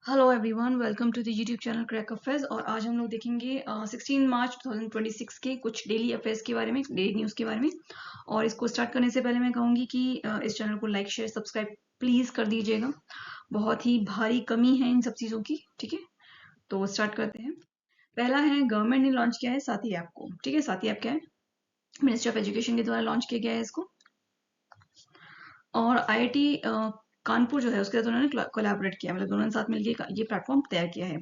Hello everyone, welcome to the YouTube channel Crack Affairs. और आज हम लोग देखेंगे 16 मार्च 2026 के कुछ डेली अफेयर्स के बारे में, डेली न्यूज़ के बारे में। और इसको स्टार्ट करने से पहले मैं कहूँगी कि इस चैनल को लाइक शेयर सब्सक्राइब प्लीज़ कर दीजिएगा। बहुत ही भारी कमी है इन सब चीज़ों की। ठीक है, तो स्टार्ट करते हैं। पहला है, गवर्नमेंट ने लॉन्च किया है साथी ऐप को। ठीक है, साथी ऐप क्या है? मिनिस्ट्री ऑफ एजुकेशन के द्वारा लॉन्च किया गया है इसको। और आईआईटी कानपुर जो है उसके साथ उन्होंने कोलैबोरेट किया, मतलब दोनों ने साथ मिलकर ये प्लेटफॉर्म तैयार किया है।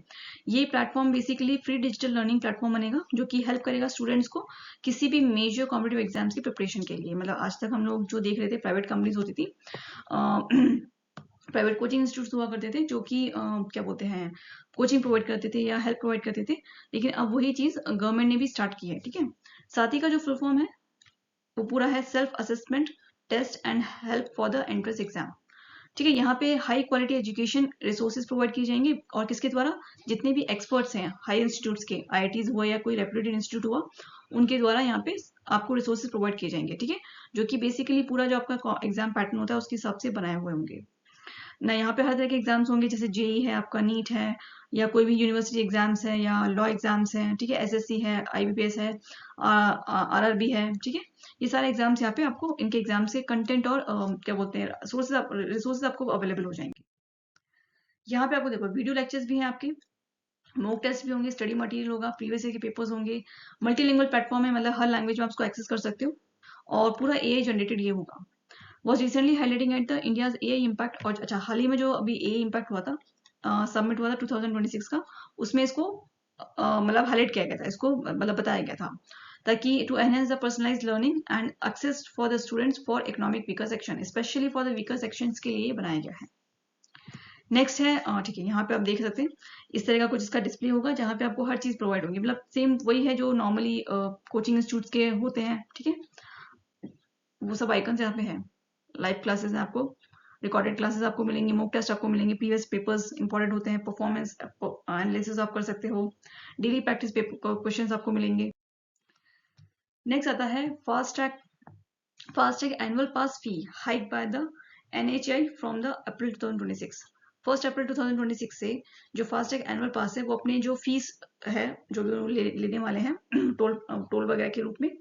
ये platform basically free digital learning platform बनेगा, जो कि हेल्प करेगा स्टूडेंट्स को किसी भी मेजर कॉम्पिटिटिव एग्जाम्स की प्रिपरेशन के लिए। मतलब आज तक हम लोग जो देख रहे थे, प्राइवेट कंपनीज होती थी, प्राइवेट कोचिंग इंस्टीट्यूट हुआ करते थे, जो कि क्या बोलते हैं, कोचिंग प्रोवाइड करते थे या हेल्प प्रोवाइड करते थे। लेकिन अब वही चीज गवर्नमेंट ने भी स्टार्ट की है। ठीक है, साथ ही का जो फुल फॉर्म है वो पूरा है self assessment test and help for the entrance exam. ठीक है, यहाँ पे high quality education resources provide किए जाएंगे। और किसके द्वारा? जितने भी एक्सपर्ट्स हैं हाई इंस्टीट्यूट्स के, आईआईटीज हुआ या कोई रेप्यूटेड इंस्टीट्यूट हुआ, उनके द्वारा यहाँ पे आपको रिसोर्सेज प्रोवाइड किए जाएंगे। ठीक है, जो कि बेसिकली पूरा जो आपका एग्जाम पैटर्न होता है उसके हिसाब से बनाए हुए होंगे ना। यहाँ पे हर तरह के एग्जाम्स होंगे, जैसे जेई है, आपका नीट है, या कोई भी यूनिवर्सिटी एग्जाम्स है, या लॉ एग्जाम्स हैं। ठीक है, एसएससी है, आईबीपीएस है, आरआरबी है। ठीक है, ये सारे एग्जाम्स यहाँ पे आपको इनके एग्जाम से कंटेंट और क्या बोलते हैं, रिसोर्सेज आपको अवेलेबल हो जाएंगे। यहाँ पे आपको देखो वीडियो लेक्चर्स भी हैं आपके, मॉक टेस्ट भी होंगे, स्टडी मटेरियल होगा, प्रीवियस ईयर के पेपर्स होंगे। मल्टीलिंगुअल प्लेटफॉर्म है, मतलब हर लैंग्वेज में आप उसको एक्सेस कर सकते हो। और पूरा एआई जनरेटेड ये होगा। Was recently highlighting at the India's AI impact. और अच्छा, हाल ही में जो अभी एआई इम्पैक्ट हुआ था, सबमिट हुआ था 2026 का, उसमें इसको मतलब हाईलाइट किया गया था, इसको मतलब बताया गया था, ताकि to enhance the personalised learning and access for the students for economic weaker section, specially for the weaker sections के लिए बनाया गया है। नेक्स्ट है, ठीक है, यहाँ पे आप देख सकते हैं इस तरह का कुछ इसका डिस्प्ले होगा, जहाँ पे आपको हर चीज प्रोवाइड होगी, मतलब सेम वही है जो नॉर्मली कोचिंग इंस्टीट्यूट्स के होते हैं। ठीक है, वो सब आइकन यहाँ पे है। लाइव क्लासेस हैं आपको, रिकॉर्डेड क्लासेस आपको मिलेंगी, मॉक टेस्ट आपको मिलेंगे, प्रीवियस पेपर्स इंपॉर्टेंट होते हैं, परफॉर्मेंस एनालिसिस आप कर सकते हो, डेली प्रैक्टिस क्वेश्चंस आपको मिलेंगे। नेक्स्ट आता है FASTag annual pass fee hike by the NHAI from the April 2026। 1 April 2026 से जो फास्टैग एनुअल पास है, वो अपनी जो फीस है, जो भी लेने वाले हैं टोल वगैरह के रूप में,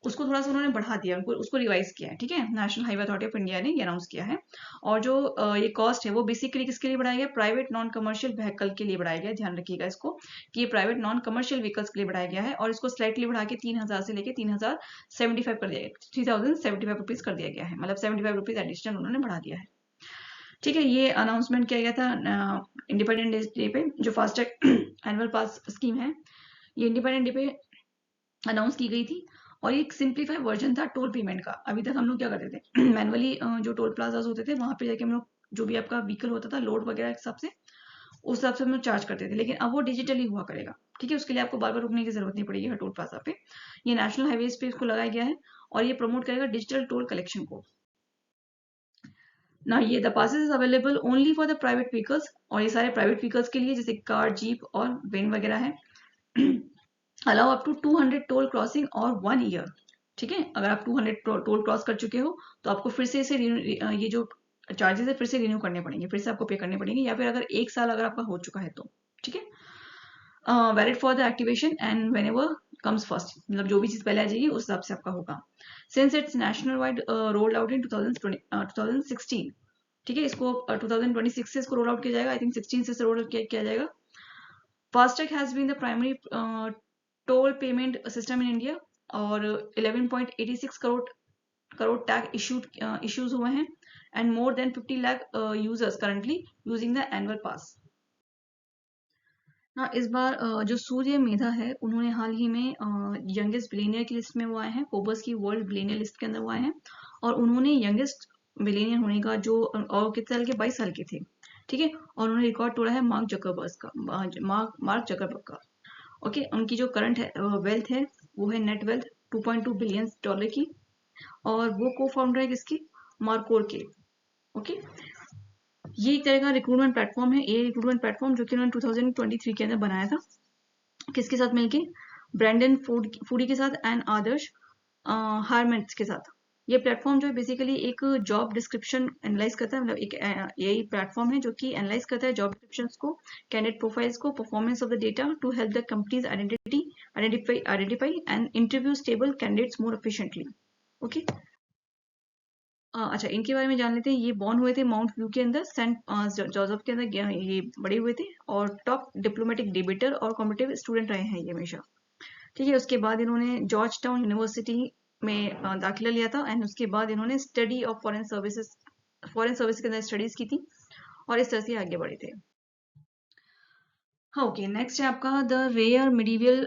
उसको थोड़ा सा उन्होंने बढ़ा दिया, उनको उसको रिवाइज किया है। ठीक है, national highway authority of India ने ये अनाउंस किया है। और जो ये कॉस्ट है वो बेसिकली किसके लिए बढ़ाया गया? प्राइवेट नॉन कमर्शियल व्हीकल के लिए बढ़ाया गया। ध्यान रखिएगा इसको, कि ये प्राइवेट नॉन कमर्शियल व्हीकल्स के लिए बढ़ाया गया है। और इसको स्लाइटली बढ़ा के 3000 से लेके 3075 कर दिया गया, 3075 रुपीज कर दिया गया है, मतलब 75 रुपीज एडिशनल उन्होंने बढ़ा दिया है। ठीक है, ये अनाउंसमेंट किया गया था इंडिपेंडेंस डे पे। जो फास्टैग एनुअल पास स्कीम है, ये इंडिपेंडेंट डे पे अनाउंस की गई थी। और ये एक सिंप्लीफाइड वर्जन था टोल पेमेंट का। अभी तक हम लोग क्या करते थे, मैनुअली जो टोल प्लाजाज होते थे वहां पे जाके हम लोग जो भी आपका व्हीकल होता था लोड वगैरह के हिसाब से, उस हिसाब से हम लोग चार्ज करते थे। लेकिन अब वो डिजिटली हुआ करेगा। ठीक है, उसके लिए आपको बार बार रुकने की जरूरत नहीं पड़ेगी हर टोल प्लाजा पे। ये नेशनल हाईवेज पे इसको लगाया गया है, और ये प्रमोट करेगा डिजिटल टोल कलेक्शन को ना। ये the passes is available only for the private vehicles, और ये सारे प्राइवेट व्हीकल्स के लिए, जैसे कार, जीप और वेन वगैरह है। Allow up to 200 toll crossing और 1 ईयर। ठीक है, अगर आप 200 टोल क्रॉस कर चुके हो तो आपको फिर से इसे ये जो चार्जेस है फिर से रिन्यू करने पड़ेंगे, फिर से आपको पे करने पड़ेंगे, या फिर अगर 1 साल अगर आपका हो चुका है तो। ठीक है, valid for the activation and when ever comes first, मतलब जो भी चीज पहले आ जाएगी उस हिसाब से आपका होगा। Since it's national wide rolled out in 2016। ठीक है, इसको 2026 से इसको रोल आउट किया जाएगा, आई थिंक 16 से रोल आउट किया जाएगा। FASTag has been the primary toll payment system in India, और 11.86 करोड़ टैग इश्यूज हुए हैं, and more than 50 lakh users currently using the annual pass. ना इस बार जो सूर्य मेधा है, उन्होंने हाल ही में यंगेस्ट बिलियनियर की लिस्ट में वो आए हैं, फोर्ब्स की वर्ल्ड बिलियनियर लिस्ट के अंदर वो आए हैं। और उन्होंने यंगेस्ट बिलियनियर होने का जो, और कितने साल के, 22 साल के थे। ठीक है, और उन्होंने रिकॉर्ड तोड़ा है मार्क जकरबर्ग का, मार्क जकरबर्ग का। ओके, उनकी जो करंट है वेल्थ है, वो है नेट वेल्थ 2.2 बिलियन डॉलर की। और वो को फाउंडर है किसकी? मार्कोर के। ओके, ये एक तरह का रिक्रूटमेंट प्लेटफॉर्म है, ए रिक्रूटमेंट प्लेटफॉर्म, जो कि उन्होंने 2023 के अंदर बनाया था। किसके साथ मिलके? ब्रैंडन फूडी के साथ एंड आदर्श हारमेंट्स के साथ। ये प्लेटफॉर्म जो है बेसिकली एक जॉब डिस्क्रिप्शन एनालाइज करता है, मतलब एक यही प्लेटफॉर्म है जो कि एनालाइज करता है जॉब डिस्क्रिप्शन को, कैंडिडेट प्रोफाइल्स को, performance of the data to help the companies identify and interview stable candidates more efficiently. Okay, अच्छा इनके बारे में जान लेते हैं। ये बॉर्न हुए थे माउंट व्यू के अंदर, सेंट जोसेफ के अंदर ये बड़े हुए थे, और टॉप डिप्लोमेटिक डिबेटर और कॉम्पिटिटिव स्टूडेंट रहे हैं ये हमेशा। ठीक है, उसके बाद इन्होंने जॉर्ज टाउन यूनिवर्सिटी में दाखिला लिया था, एंड उसके बाद इन्होंने स्टडी ऑफ फॉरेन सर्विस के अंदर स्टडीज की थी, और इस तरह से आगे बढ़े थे। हाँ, ओके, नेक्स्ट है आपका the rare medieval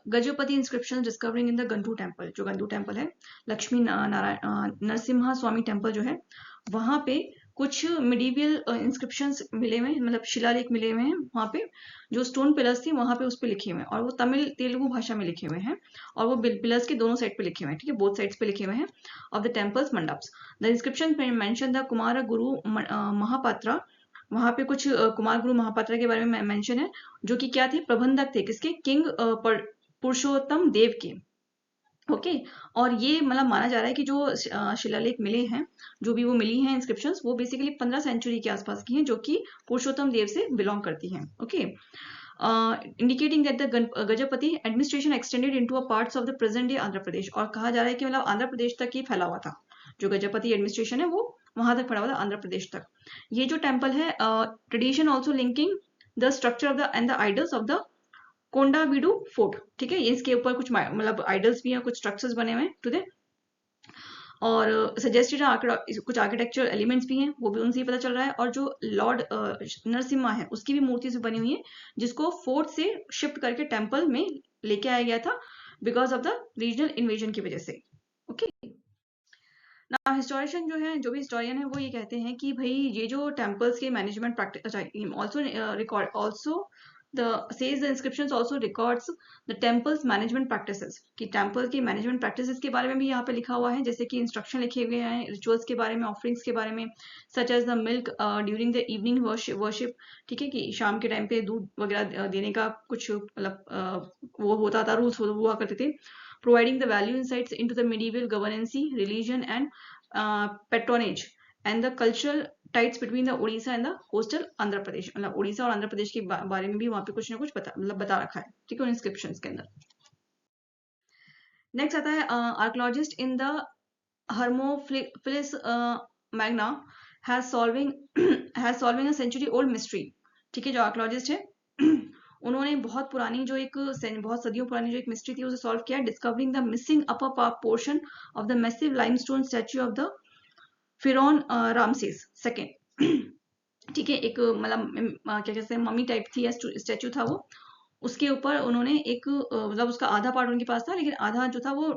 Gajapati inscription discovering in the Gantu temple. जो गंटू टेम्पल है, लक्ष्मी नारायण नरसिम्हा स्वामी टेम्पल जो है, वहां पे कुछ मिडीवियल इंस्क्रिप्शंस मिले हुए हैं, मतलब शिलालेख मिले हुए हैं वहां पे, जो स्टोन पिलर्स थी वहां पे उस पे लिखे हुए हैं, और वो तमिल तेलुगु भाषा में लिखे हुए हैं, और वो पिलर्स के दोनों साइड पे लिखे हुए हैं, ठीक है, बोथ साइड्स पे लिखे हुए हैं of the temples mandaps. The inscription mention the Kumar गुरु महापात्रा। वहां पे कुछ कुमार गुरु महापात्रा के बारे में मेंशन है, जो कि क्या थे, प्रबंधक थे किसके, किंग पुरुषोत्तम देव के। ओके, और ये मतलब माना जा रहा है कि जो शिलालेख मिले हैं, जो भी वो मिली हैं इंस्क्रिप्शंस, वो बेसिकली 15 सेंचुरी के आसपास की हैं, जो कि पुरुषोत्तम देव से बिलोंग करती हैं। Okay, indicating that the Gajapati administration extended into a parts of the present day Andhra Pradesh, और कहा जा रहा है कि मतलब आंध्र प्रदेश तक ही फैला हुआ था, जो गजपति एडमिनिस्ट्रेशन है वो वहां तक फैला हुआ था, आंध्र प्रदेश तक। ये जो टेम्पल है, tradition also linking the structure of the and the idols of the Kondaveedu fort. ठीक है, इसके ऊपर कुछ मतलब आइडल्स भी हैं, कुछ स्ट्रक्चर्स बने हुए हैं टुडे, और सजेस्टेड कुछ आर्किटेक्चरल एलिमेंट्स भी हैं, वो भी उनसे ही पता चल रहा है। और जो लॉर्ड नरसिम्हा है, उसकी भी मूर्ति से बनी हुई है, जिसको फोर्ट से शिफ्ट करके टेम्पल में लेके आया गया था because of the regional invasion की वजह से। ओके, ना हिस्टोरियन जो है, जो भी हिस्टोरियन है, वो ये कहते हैं कि भाई ये जो टेम्पल्स के management practice, also record also the sage the inscriptions also records the temples management practices, कि टेम्पल के मैनेजमेंट प्रैक्टिसेस के बारे में भी यहाँ पे लिखा हुआ है, जैसे कि इंस्ट्रक्शन लिखे हुए हैं रिचुअल्स के बारे में, ऑफरिंग्स के बारे में, such as the milk during the evening worship. ठीक है, कि शाम के टाइम पे दूध वगैरह देने का कुछ मतलब वो होता था, रूल्स हुआ करते थे। Providing the value insights into the medieval governance, religion, and patronage, and the cultural ties between the Odisha and the coastal Andhra Pradesh। मतलब उड़ीसा और आंध्र प्रदेश के बारे में भी वहां पे कुछ ना कुछ बता रखा है, ठीक है, उन इंस्क्रिप्शंस के अंदर। नेक्स्ट आता है archaeologist in the Hermopolis Magna has solving a century old mystery. ठीक है, जो आर्कोलॉजिस्ट है उन्होंने बहुत पुरानी जो एक बहुत सदियों पुरानी जो एक मिस्ट्री थी उसे सॉल्व किया, discovering the missing upper portion of the massive limestone statue of the फिरौन रामसेस सेकेंड। ठीक है, एक मतलब क्या कहते हैं, मम्मी टाइप थी, स्टैच्यू था वो, उसके ऊपर उन्होंने एक मतलब उसका आधा पार्ट उनके पास था, लेकिन आधा जो था वो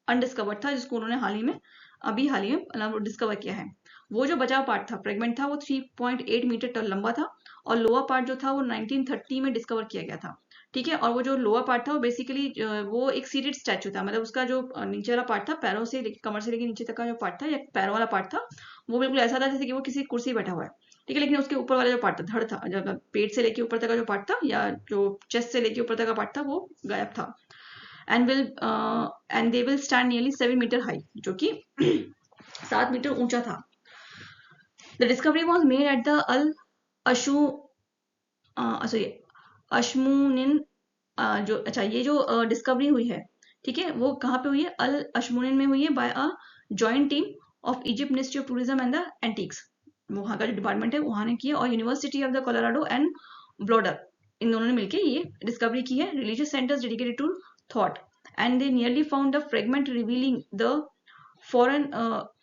अनडिस्कवर्ड था, जिसको उन्होंने हाल ही में मतलब डिस्कवर किया है। वो जो बचा पार्ट था, फ्रेगमेंट था, वो 3.8 मीटर लंबा था, और लोअर पार्ट जो था वो 1930 में डिस्कवर किया गया था। ठीक है, और वो जो लोअर पार्ट था वो बेसिकली वो एक सीटेड स्टैचू था, मतलब उसका जो नीचे वाला पार्ट था, पैरों से कमर से लेके नीचे तक का जो पार्ट था, या पैरों वाला पार्ट था, वो बिल्कुल ऐसा था जैसे कि वो किसी कुर्सी बैठा हुआ है। ठीक है, लेकिन उसके ऊपर वाला जो पार्ट था, धड़ था, जब पेट से लेके ऊपर तक का जो पार्ट था, या जो चेस्ट से लेके ऊपर तक का पार्ट था, वो गायब था। And they will stand nearly 7 metre high, जो कि 7 मीटर ऊंचा था। The discovery was made at the al अशु सॉरी अशमुनिन जो अच्छा ये जो डिस्कवरी हुई है, ठीक है, वो कहाँ पे हुई है, अल अशमुनिन में हुई है, by a joint team of Egypt ministry of tourism and the antiques. वहाँ का जो डिपार्टमेंट है वहाँ ने किया, और university of the Colorado and Boulder, इन दोनों ने मिलकर ये डिस्कवरी की है। Religious centres dedicated to Thoth, and they nearly found the fragment revealing the foreign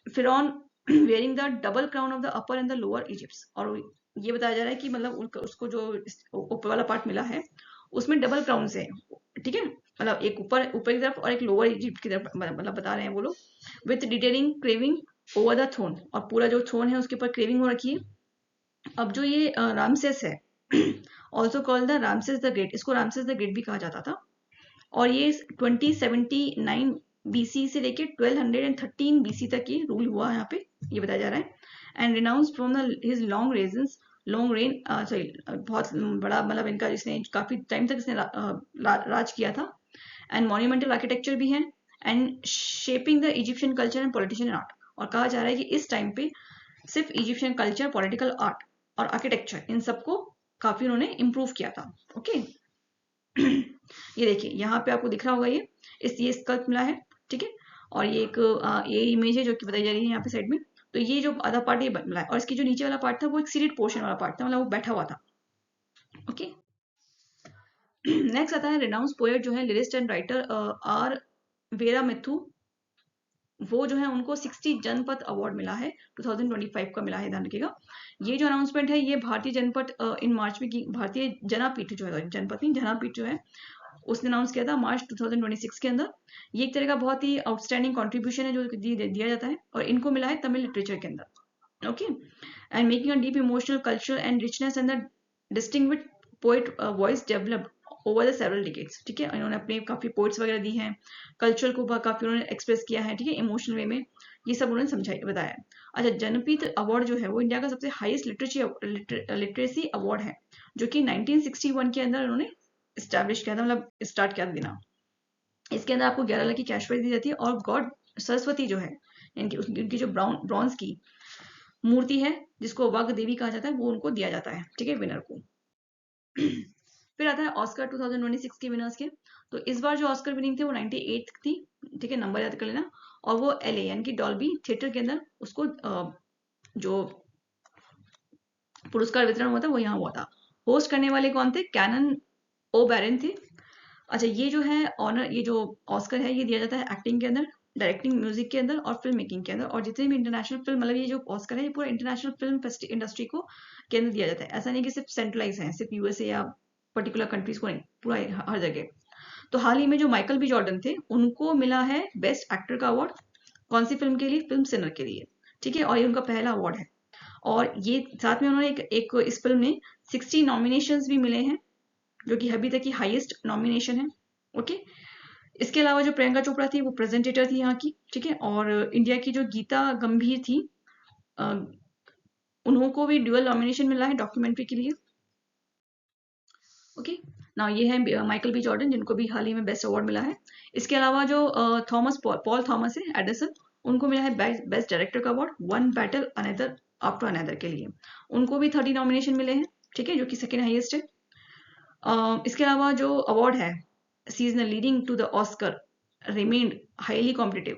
फिरौन wearing the double crown of the upper and the lower Egypt. और ये बताया जा रहा है कि मतलब उसको जो ऊपर वाला पार्ट मिला है उसमें डबल क्राउन से, ठीक है, मतलब एक ऊपर की तरफ और एक लोअर इजिप्ट की तरफ, मतलब बता रहे हैं वो लोग, with detailing craving over the throne, और पूरा जो थ्रोन है उसके ऊपर क्रेविंग हो रखी है। अब जो ये रामसेस है, also called the Ramses the Great, इसको रामसेस द ग्रेट भी कहा जाता था, और ये 2079 बीसी से लेके 1213 बीसी तक ये रूल हुआ यहाँ पे, ये बताया जा रहा है। And renounce from his long rain sorry बहुत बड़ा मतलब इनका, इसने काफी टाइम तक इसने राज किया था। एंड मॉन्यूमेंटल आर्किटेक्चर भी है, and shaping the Egyptian culture and politician art. और कहा जा रहा है कि इस टाइम पे सिर्फ इजिप्शियन कल्चर, पॉलिटिकल आर्ट और आर्किटेक्चर, इन सबको काफी उन्होंने इम्प्रूव किया था। ओके ये देखिए यहाँ पे आपको दिख रहा होगा, ये स्कल्प मिला है, ठीक है। और ये एक ये इमेज है जो कि बताई जा रही है यहाँ पे साइड में। तो ये जो आधा पार्ट ये मिला है, और इसकी जो नीचे वाला पार्ट था वो एक सीडेड पोर्शन वाला पार्ट था, मतलब वो बैठा हुआ था। ओके नेक्स्ट आता है रिनाउंस पोएट जो है लिरिस्ट एंड राइटर आर वेरामिथु। वो जो है उनको 60 जनपद अवार्ड मिला है, 2025 का मिला है, ध्यान रखिएगा। ये जो अनाउंसमेंट है ये भारतीय जनपद इन मार्च में की, भारतीय जनापीठ जो है, जनपद नहीं जनपीठ जो है उसने अनाउंस किया था मार्च 2026 के अंदर। ये एक तरह का बहुत ही आउटस्टैंडिंग कंट्रीब्यूशन है जो दिया जाता है, और इनको मिला है तमिल लिटरेचर के अंदर। Okay and making a deep emotional cultural and richness and the distinguished poet voice developed over the several decades, ठीक है। इन्होंने अपने काफी पोइट्स वगैरह दी हैं, कल्चर को काफी उन्होंने एक्सप्रेस किया है, ठीक है, इमोशनल वे में, ये सब उन्होंने समझाया बताया। अच्छा, जनपीठ अवार्ड जो है वो इंडिया का सबसे हाईएस्ट लिटरेसी अवार्ड है, जो कि 1961 के अंदर उन्होंने स्टैब्लिश किया था, मतलब स्टार्ट किया था देना। इसके अंदर आपको 11 लाख की कैश प्राइज दी जाती है, और गॉड सरस्वती जो है, इनकी उनकी जो ब्रॉन्ज की मूर्ति है जिसको वाघ देवी कहा जाता है, वो उनको दिया जाता है, ठीक है, विनर को। फिर आता है ऑस्कर 2026 के विनर्स के। तो इस बार जो ऑस्कर विनिंग थे वो 98 थी, ठीक है, नंबर याद कर लेना। और वो एलए यानी कि डॉल्बी थिएटर के अंदर उसको जो पुरस्कार वितरण हुआ था वो यहाँ हुआ था। होस्ट करने वाले कौन थे? कैनन ओ बैरन थे। अच्छा, ये जो है ऑनर, ये जो ऑस्कर है ये दिया जाता है एक्टिंग के अंदर, डायरेक्टिंग, म्यूजिक के अंदर और फिल्म मेकिंग के अंदर। और जितने भी इंटरनेशनल फिल्म, मतलब ये जो ऑस्कर है ये पूरा इंटरनेशनल फिल्म इंडस्ट्री को के अंदर दिया जाता है। ऐसा नहीं कि सिर्फ सेंट्रलाइज है, सिर्फ यूएसए या पर्टिकुलर कंट्रीज को नहीं, पूरा हर जगह। तो हाल ही में जो माइकल बी जॉर्डन थे उनको मिला है बेस्ट एक्टर का अवार्ड। कौन सी फिल्म के लिए? फिल्म सिनर के लिए, ठीक है। और ये उनका पहला अवार्ड है। और ये साथ में उन्होंने एक इस फिल्म में 60 नॉमिनेशंस भी मिले हैं, जो कि अभी तक की हाईएस्ट नॉमिनेशन है। ओके इसके अलावा जो प्रियंका चोपड़ा थी वो प्रेजेंटेटर थी यहाँ की, ठीक है। और इंडिया की जो गीता गंभीर थी, उनको भी ड्यूअल नॉमिनेशन मिला है डॉक्यूमेंट्री के लिए। ओके ना, ये है माइकल बी जॉर्डन जिनको भी हाल ही में बेस्ट अवार्ड मिला है। इसके अलावा जो पॉल थॉमस है एडिसन, उनको मिला है बेस्ट डायरेक्टर का award, one battle another after another के लिए। उनको भी 30 नॉमिनेशन मिले हैं, ठीक है, जो कि सेकेंड हाईएस्ट है। इसके अलावा जो अवार्ड है seasonal leading to the Oscar remained highly competitive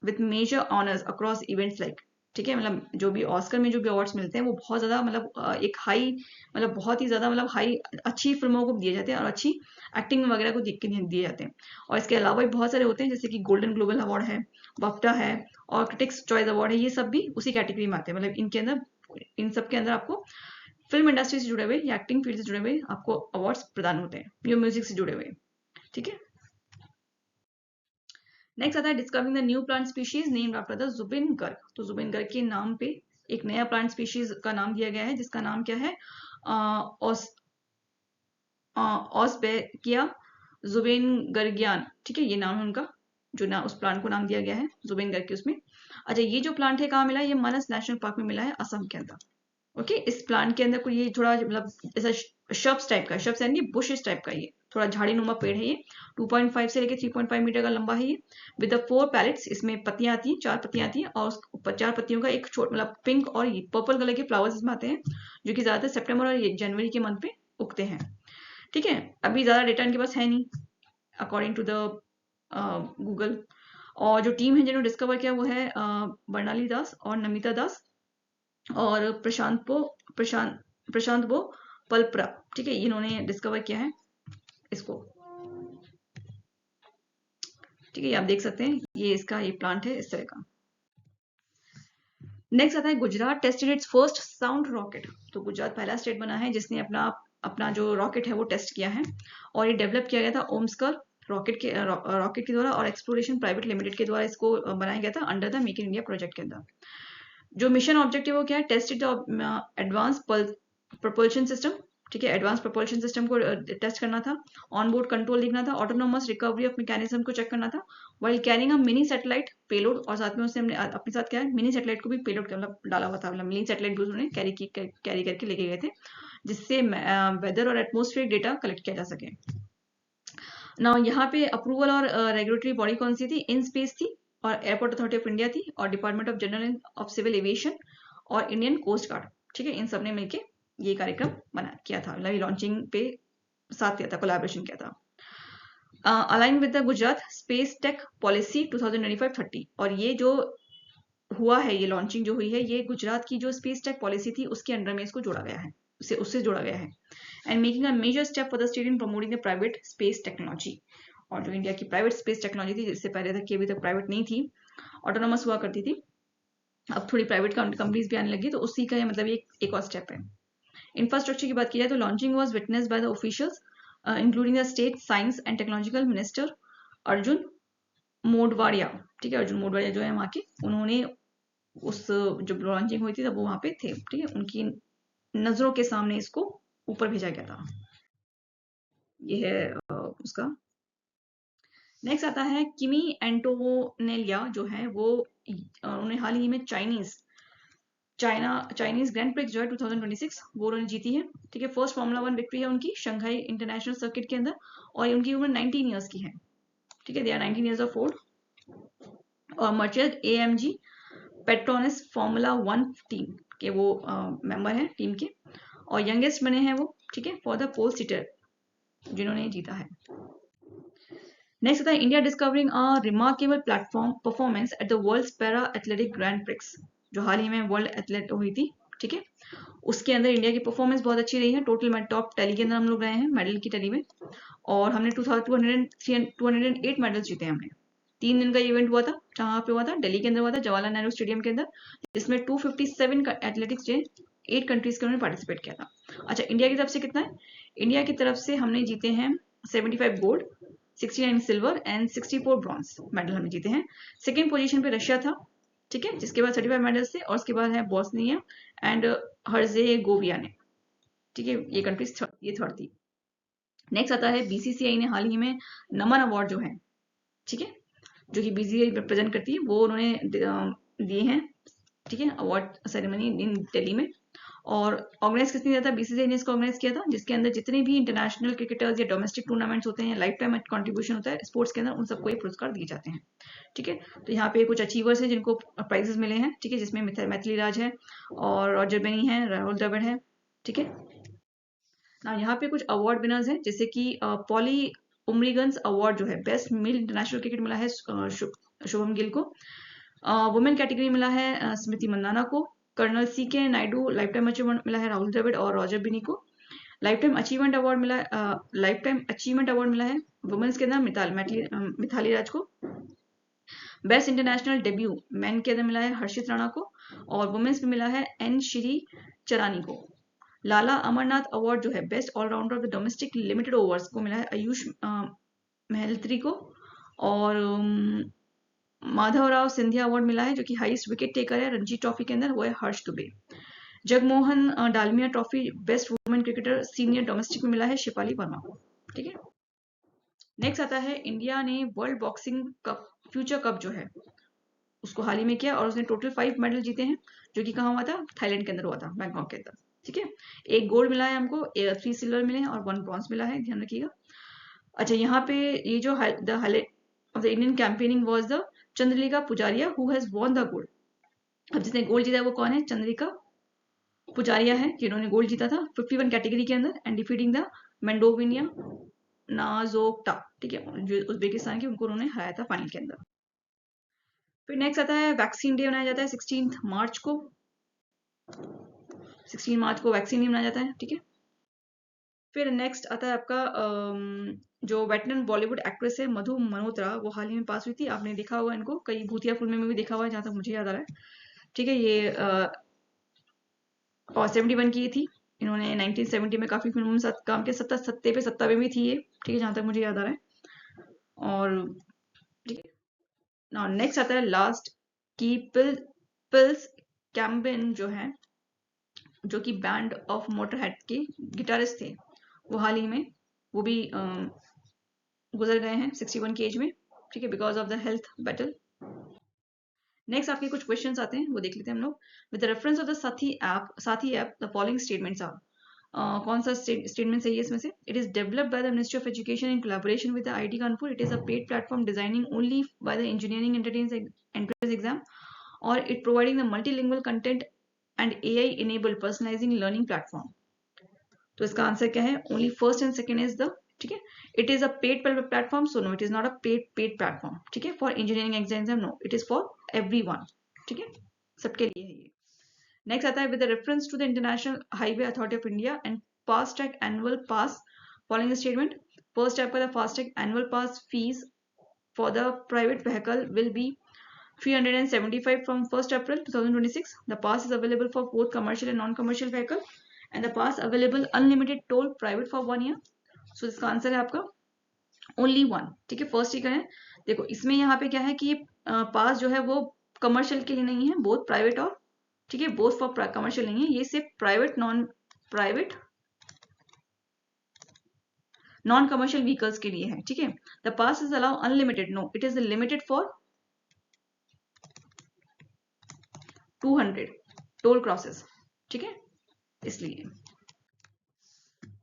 with major honours across events like, ठीक है। मतलब जो भी ऑस्कर में जो भी अवार्ड्स मिलते हैं वो बहुत ज्यादा, मतलब एक हाई, मतलब बहुत ही ज्यादा, मतलब हाई अच्छी फिल्मों को दिए जाते हैं और अच्छी एक्टिंग वगैरह को देख के दिए जाते हैं। और इसके अलावा भी बहुत सारे होते हैं, जैसे कि गोल्डन ग्लोबल अवार्ड है, बफ्टा है, और क्रिटिक्स चॉइस अवार्ड है, ये सब भी उसी कैटेगरी में आते हैं। मतलब इनके अंदर, इन सब के अंदर आपको फिल्म इंडस्ट्री से जुड़े हुए या एक्टिंग फील्ड से जुड़े हुए आपको अवार्ड्स प्रदान होते हैं, या म्यूजिक से जुड़े हुए, ठीक है। नेक्स्ट आता है discovering the new plant species named after the Zubeen Garg. तो जुबिन गर्ग के नाम पे एक नया प्लांट स्पीशीज का नाम दिया गया है, जिसका नाम क्या है? ऑस्बेकिया जुबिन गर्गियान, ठीक है, ये नाम है उनका, जो ना उस प्लांट को नाम दिया गया है जुबिन गर्ग के उसमें। अच्छा, ये जो प्लांट है कहाँ मिला है? ये मानस नेशनल पार्क में मिला है, असम के अंदर। ओके इस प्लांट के अंदर कोई ये थोड़ा, मतलब ऐसा शब्स टाइप का, शब्स यानी बुशेस टाइप का, ये थोड़ा झाड़ी नुमा पेड़ है। ये 2.5 से लेकर 3.5 मीटर का लंबा है ये, विद द 4 पैलेट्स। इसमें पत्तियां आती हैं, 4 पत्तियां आती हैं, और उस 4 पत्तियों का एक छोटा, मतलब पिंक और ये पर्पल कलर के फ्लावर्स इसमें आते हैं, जो कि ज्यादातर सितंबर और जनवरी के मंथ पे उगते हैं, ठीक है। अभी ज्यादा डेटा इनके पास है नहीं अकॉर्डिंग टू द गूगल। और जो टीम है जिन्होंने डिस्कवर किया वो है बर्नाली दास और नमिता दास और प्रशांत बो पलप्रा, ठीक है, इन्होंने डिस्कवर किया है इसको, ठीक है। आप देख सकते हैं ये इसका ये प्लांट है इस तरह का। नेक्स्ट आता है Gujarat tested it's first sound rocket. तो गुजरात पहला स्टेट बना है जिसने अपना अपना जो रॉकेट है वो टेस्ट किया है, और ये डेवलप किया गया था ओमस्कर रॉकेट के द्वारा और एक्सप्लोरेशन प्राइवेट लिमिटेड के द्वारा इसको बनाया गया था under the make in India project के अंदर। जो मिशन ऑब्जेक्टिव वो क्या है? Tested the advance propulsion system, ठीक है, एडवांस प्रपोल्शन सिस्टम को टेस्ट करना था, ऑन बोर्ड कंट्रोल देखना था, ऑटोनोमस रिकवरी ऑफ मैकेनिज्म को चेक करना था, while carrying a mini satellite payload. और साथ में उसने अपने साथ क्या है, मिनी सैटेलाइट को भी पेलोड मतलब डाला हुआ था, मतलब मिनी सैटेलाइट भी उन्होंने कैरी करके लेके गए थे, जिससे वेदर और एटमोस्फेरिक डेटा कलेक्ट किया जा सके। ना यहाँ पे अप्रूवल और रेगुलेटरी बॉडी कौन सी थी? इन स्पेस थी, और एयरपोर्ट अथॉरिटी ऑफ इंडिया थी, और department of general of civil aviation, और इंडियन कोस्ट गार्ड। ठीक है, इन सब ने मिलकर ये कार्यक्रम बना किया था, लॉन्चिंग पे साथ किया था, कोलैबोरेशन किया था। Align with the Gujarat space tech policy 2025-30, और ये जो हुआ है, ये लॉन्चिंग जो हुई है, ये गुजरात की जो स्पेस टेक पॉलिसी थी उसके अंडर में इसको जोड़ा गया है, उससे जोड़ा गया है। And making a major step for the state in promoting the private space technology. और जो इंडिया की प्राइवेट स्पेस टेक्नोलॉजी थी, जिससे पहले तक की अभी तक प्राइवेट नहीं थी, ऑटोनोमस हुआ करती थी, अब थोड़ी प्राइवेट कंपनीज भी आने लगी, तो उसी का ये मतलब एक और स्टेप है। इंफ्रास्ट्रक्चर की बात की जाए तो launching was witnessed by the officials including the state science and technological minister Arjun Modhwadia. ठीक है, अर्जुन मोडवाडिया जो है वहाँ के, उन्होंने उस जब लॉन्चिंग हुई थी तब वो वहाँ पे थे। ठीक है, उनकी नजरों के सामने इसको ऊपर भेजा गया था। ये है उसका। नेक्स्ट आता है किमी एंटोनेलिया जो है वो, उन्होंने हाल ही में चाइनीज ग्रैंड प्रिक्स जो है 2026 वो उन्होंने जीती है। ठीक है, फर्स्ट फॉर्मूला 1 विक्ट्री है उनकी शंघाई इंटरनेशनल सर्किट के अंदर, और उनकी उम्र 19 ईयर्स की है। ठीक है, they are 19 years of old. और मर्चेंट एएमजी पेट्रोनस फॉर्मूला 1 टीम के वो मेंबर हैं टीम के, और यंगेस्ट बने हैं वो। ठीक है, फॉर द पोल सीटर जिन्होंने जीता है। नेक्स्ट आता है India discovering a remarkable platform performance at the world's para athletic grand prix, जो हाल ही में वर्ल्ड एथलेट हुई थी। ठीक है, उसके अंदर इंडिया की परफॉर्मेंस बहुत अच्छी रही है। टोटल में टॉप टैली के अंदर हम लोग रहे हैं मेडल की टैली में, और हमने 208 मेडल्स जीते हैं हमने। 3 दिन का इवेंट हुआ था, जहाँ पे हुआ था दिल्ली के अंदर हुआ था, जवाहरलाल नेहरू स्टेडियम के अंदर, जिसमें 257 एथलेटिक्स ने 8 कंट्रीज के उन्होंने पार्टिसिपेट किया था। अच्छा, इंडिया की तरफ से कितना है? इंडिया की तरफ से हमने जीते हैं 75 gold, 69 silver and 64 bronze medal हमने जीते हैं। सेकेंड पोजीशन पे रशिया था। ठीक है, जिसके बाद 35 मेडल्स थे, और उसके बाद है बॉस्निया एंड हर्जेगोविया ने। ठीक है, ये कंट्रीज ये थर्ड थी। नेक्स्ट आता है बीसीसीआई ने हाल ही में नमन अवार्ड जो है, ठीक है, जो कि बीसीसीआई रिप्रेजेंट करती है, वो उन्होंने दिए हैं। ठीक है, अवार्ड सेरेमनी इन दिल्ली में। और ऑर्गेनाइज किसने किया था? बीसीसीआई ने इसको ऑर्गेनाइज किया था, जिसके अंदर जितने भी इंटरनेशनल क्रिकेटर्स या डोमेस्टिक टूर्नामेंट्स होते हैं, लाइफ टाइम कंट्रीब्यूशन होता है स्पोर्ट्स के अंदर, उन सबको ये पुरस्कार दिए जाते हैं। ठीक है, तो यहाँ पे कुछ अचीवर्स हैं जिनको प्राइजेस मिले हैं। ठीक है, जिसमें मैथिली राज है, और रॉजर बेनी है, राहुल द्रविड़ है। ठीक है ना, यहाँ पे कुछ अवार्ड विनर्स हैं, जैसे कि पॉली उमरीगंस अवार्ड जो है बेस्ट मिल इंटरनेशनल क्रिकेट मिला है शुभम गिल को। वुमेन कैटेगरी मिला है स्मृति मंदाना को। Colonel CK Naidu lifetime achievement मिला है राहुल द्रविड़ और रॉजर बिनी को। लाइफ टाइम अचीवमेंट अवार्ड मिला है वुमेन्स के अंदर मिथाली राज को। बेस्ट इंटरनेशनल डेब्यू मेन के अंदर मिला है हर्षित राणा को, और वुमेन्स में मिला है एन श्री चरानी को। लाला अमरनाथ अवार्ड जो है best all rounder of the domestic limited overs को मिला है आयुष महल्त्री को। और माधवराव सिंधिया अवार्ड मिला है, जो कि हाईएस्ट विकेट टेकर है रणजी ट्रॉफी के अंदर, वो है Harsh Dubey. Jagmohan Dalmiya trophy best women cricketer senior domestic में मिला है शिपाली वर्मा को। ठीक है, नेक्स्ट आता है इंडिया ने world boxing cup future cup जो है उसको हाल ही में किया, और उसने टोटल 5 मेडल जीते हैं, जो कि कहाँ हुआ था? थाईलैंड के अंदर हुआ था, बैंकॉक के अंदर। ठीक है, 1 गोल्ड मिला है हमको, 3 सिल्वर मिले हैं, और 1 ब्रॉन्ज मिला है, ध्यान रखिएगा। अच्छा, यहाँ पे ये जो the highlight of the Indian campaigning was the Chandralekha Pujariya who has won the gold. अब जिसने गोल्ड जीता है वो कौन है? चंद्रिका पुजारिया है, जिन्होंने गोल्ड जीता था 51 कैटेगरी के अंदर, एंड डिफीटिंग द मेंडोविनिया नाजोक्टा। ठीक है, जो उज्बेकिस्तान की, उनको उन्होंने हराया था फाइनल के अंदर। फिर नेक्स्ट आता है वैक्सीन डे मनाया जाता है 16 मार्च को। 16 मार्च को वैक्सीन डे मनाया जाता है। ठीक है, फिर नेक्स्ट आता है आपका जो वेटरन बॉलीवुड एक्ट्रेस है मधु मल्होत्रा, वो हाल ही में पास हुई थी। आपने देखा होगा इनको, कई भूतिया फिल्में में भी देखा हुआ है, जहां तक मुझे याद आ रहा है। ठीक है, ये और 71 की थी इन्होंने, 1970 में काफी फिल्मों में साथ काम किया, सत्ते पे सत्ता पे भी थी ये। ठीक है, जहां तक मुझे याद आ रहा है। और ठीक है ना, नेक्स्ट आता है लास्ट की पिल्स कैम्बिन जो है, जो कि बैंड ऑफ मोटरहेड के गिटारिस्ट थे, वो हाल ही में वो भी गुजर गए हैं 61 की एज में। ठीक है, because of the health battle. Next आपके कुछ क्वेश्चंस आते हैं, वो देख लेते हैं हम लोग। With the reference of the Saathi app the following statements are कौन सा स्टेटमेंट सही है इसमें से? It is developed by the ministry of education in collaboration with the IT Kanpur. It is a paid platform designing only by the engineering entrance exam, और it providing the multilingual content and AI enabled personalising learning platform. तो इसका answer क्या है? Only first and second is the, ठीक है. It is a paid platform, so no it is not a paid platform, ठीक है. For engineering exam no, it is for everyone, ठीक है, सबके लिए है ये. नेक्स्ट आता है with reference to the international highway authority of India and FASTag annual pass following statement. First step पर the FASTag annual pass fees for the private vehicle will be 375 from 1st April 2026. The pass is available for both commercial and non-commercial vehicle, and the pass available unlimited toll private for 1 year. So इसका answer है आपका only 1, ठीक है. First ही करें. देखो इसमें यहाँ पे क्या है कि पास जो है वो कमर्शियल के लिए नहीं है, बोथ प्राइवेट और, ठीक है, बोथ फॉर कमर्शियल नहीं है, ये सिर्फ प्राइवेट नॉन कमर्शियल व्हीकल्स के लिए है, ठीक है. The pass is allow unlimited, no it is limited for 200 toll crosses, ठीक है, इसलिए.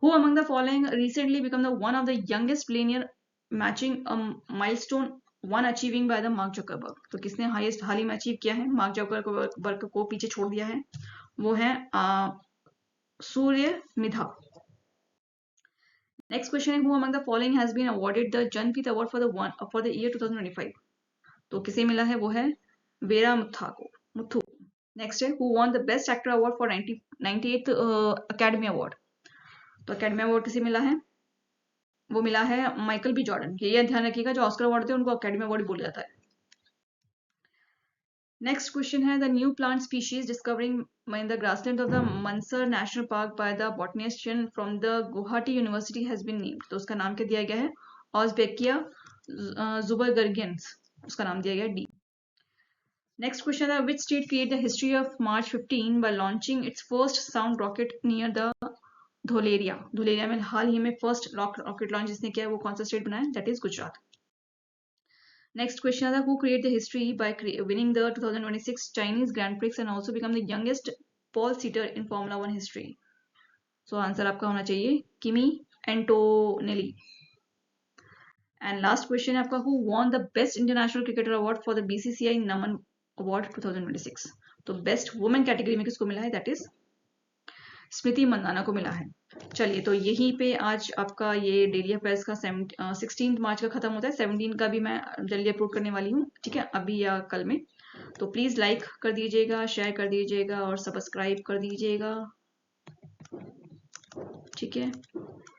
Who among the following recently become the one of the youngest billionaire matching a milestone one achieving by the Mark Zuckerberg. तो किसने highest हाल ही में achieve किया है, mark Zuckerberg को पीछे छोड़ दिया है, वो है सूर्य मिधा. नेक्स्ट क्वेश्चन है, who among the following has been awarded the Jnanpith award for the year 2025. तो किसे मिला है? वो है वेरा मुथु. नेक्स्ट है, who won the best actor award for 98th Academy Award. तो अकेडमी अवार्ड किसे मिला है? वो मिला है माइकल बी जॉर्डन. ये ध्यान रखिएगा, जो ऑस्कर अवार्ड थे उनको अकेडमी अवार्ड बोला जाता है. नेक्स्ट क्वेश्चन है, the new plant species discovering in the grassland of the Mansar national park by the botanician from the Guwahati university has been named. तो उसका नाम क्या दिया गया है? ऑस्बेकिया जुबरगर्गियंस, उसका नाम दिया गया डी. नेक्स्ट क्वेश्चन है, which state create the history of March 15 by launching its first sound rocket near the Dholera में हाल ही में फर्स्ट रॉकेट लॉन्च जिसने किया है, वो कौन सा स्टेट बनाया? That is Gujarat. Next question था, who create the history by winning the 2026 Chinese grand prix and also become the youngest pole sitter in formula 1 history. So answer आपका होना चाहिए Kimi Antonelli. And last question है आपका, who won the best international cricketer award for the BCCI Naman award 2026. तो best women category में किसको मिला है? दैट इज स्मृति मंदाना को मिला है. चलिए, तो यहीं पे आज आपका ये डेली अफेयर्स का 16 मार्च का खत्म होता है. 17 का भी मैं जल्दी अपलोड करने वाली हूँ, ठीक है, अभी या कल में. तो प्लीज लाइक कर दीजिएगा, शेयर कर दीजिएगा और सब्सक्राइब कर दीजिएगा, ठीक है,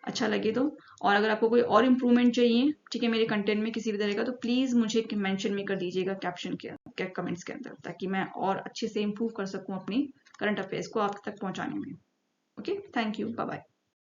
अच्छा लगे तो. और अगर आपको कोई और इम्प्रूवमेंट चाहिए, ठीक है, मेरे कंटेंट में किसी भी तरह का, तो प्लीज मुझे मेंशन में कर दीजिएगा कैप्शन के कमेंट्स के अंदर, ताकि मैं और अच्छे से इम्प्रूव कर सकूं अपनी करंट अफेयर्स को आप तक पहुंचाने में. Okay, thank you. Bye-bye.